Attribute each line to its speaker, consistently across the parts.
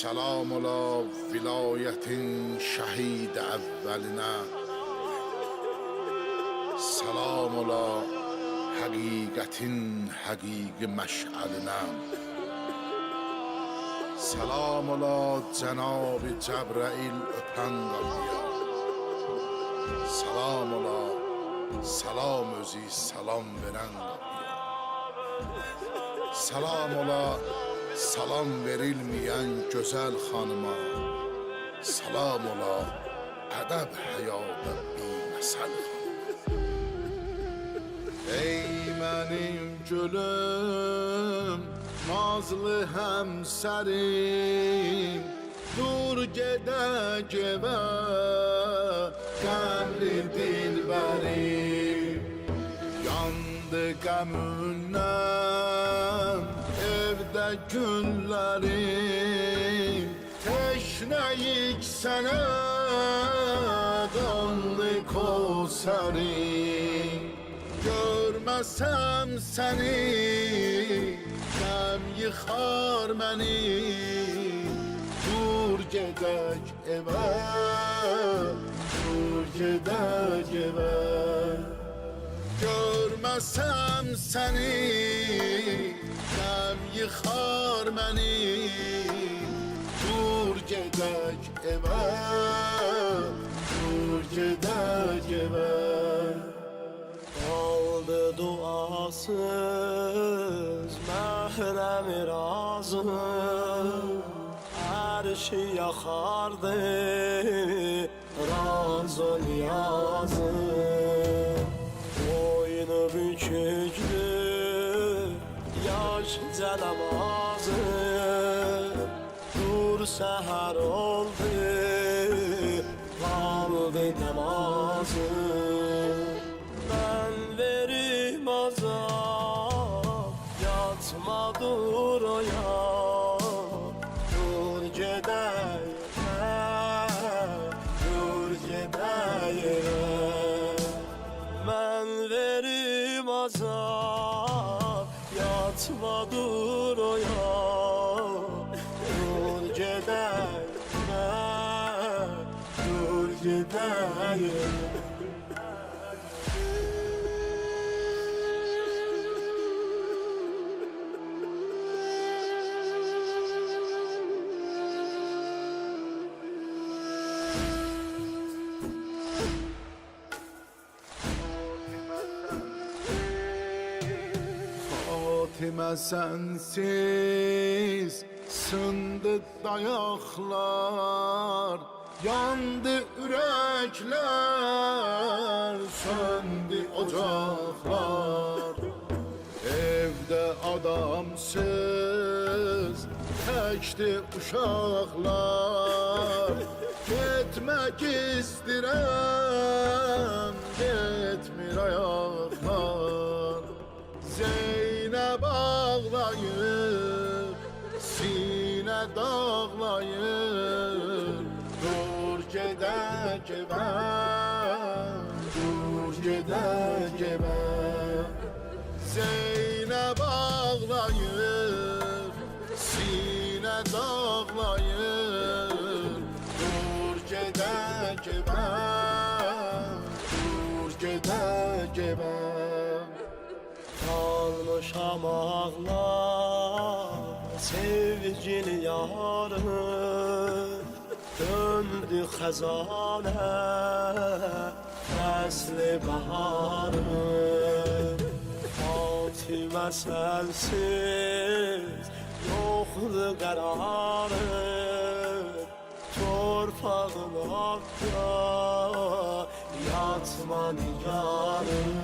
Speaker 1: Selam ola vilayetin şehid evveline, selam ola hakikatin hakiki meş'aline, selam ola Cenab-ı Cebrail öpen kapıya, selam ola selam özü selam veren kapıya, selam ola salam verilmeyen güzel hanıma, salam ola edeb hayada bimesel hanıma. Ey benim gülüm, nazlı hemserim, dur gedək evə, qəmli dilbərim. Yandı qəmündən evdə günlərim, teşnəyik sənə qanlı kosərim. Görməsəm səni, qəm yıxar məni, dur gedək evə, dur gedək evə. Görməsəm səni, qəm yıxar məni, dur gedək evə, dur gedək evə.
Speaker 2: Oldu duasız məhrəmi razı, ərşi yaxardı razı niyazı. Boynu büküklü yaş cənamazı, dur səhər oldu qaldı namazı. Ben verim azap, yatma dur oya, dur gedəyimə, dur gedəyimə. Ben verim azap, yatma dur oya, dur gedəyimə, dur gedəyimə.
Speaker 1: Fatıma sensiz sındı dayaklar, yandı yürekler, söndü ocaklar. Evde adamsız tekti uşaklar, gitmek istirem, gitmir ayaklar. Zeynep ağlayır, sine dağlayır, dur gedək evə, dur gedək evə. Zeynep ağlayır, sine dağlayır, dur gedək evə, dur gedək evə.
Speaker 2: Kalmışam ağlar sevgili yarım, döndü xəzanə fəsli baharım. Fatıma sensiz yoxdur qərarım, torpağın altda yatma nigarım.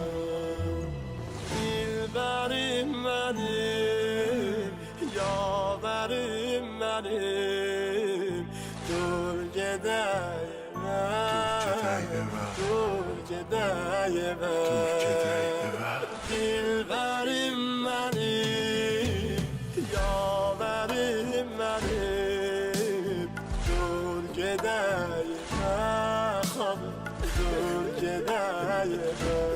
Speaker 2: Dilberim benim, yaverim benim, dur gedəyimə, dur gedəyimə. Dilberim benim, yaverim benim, dur gedəyimə, dur gedəyimə.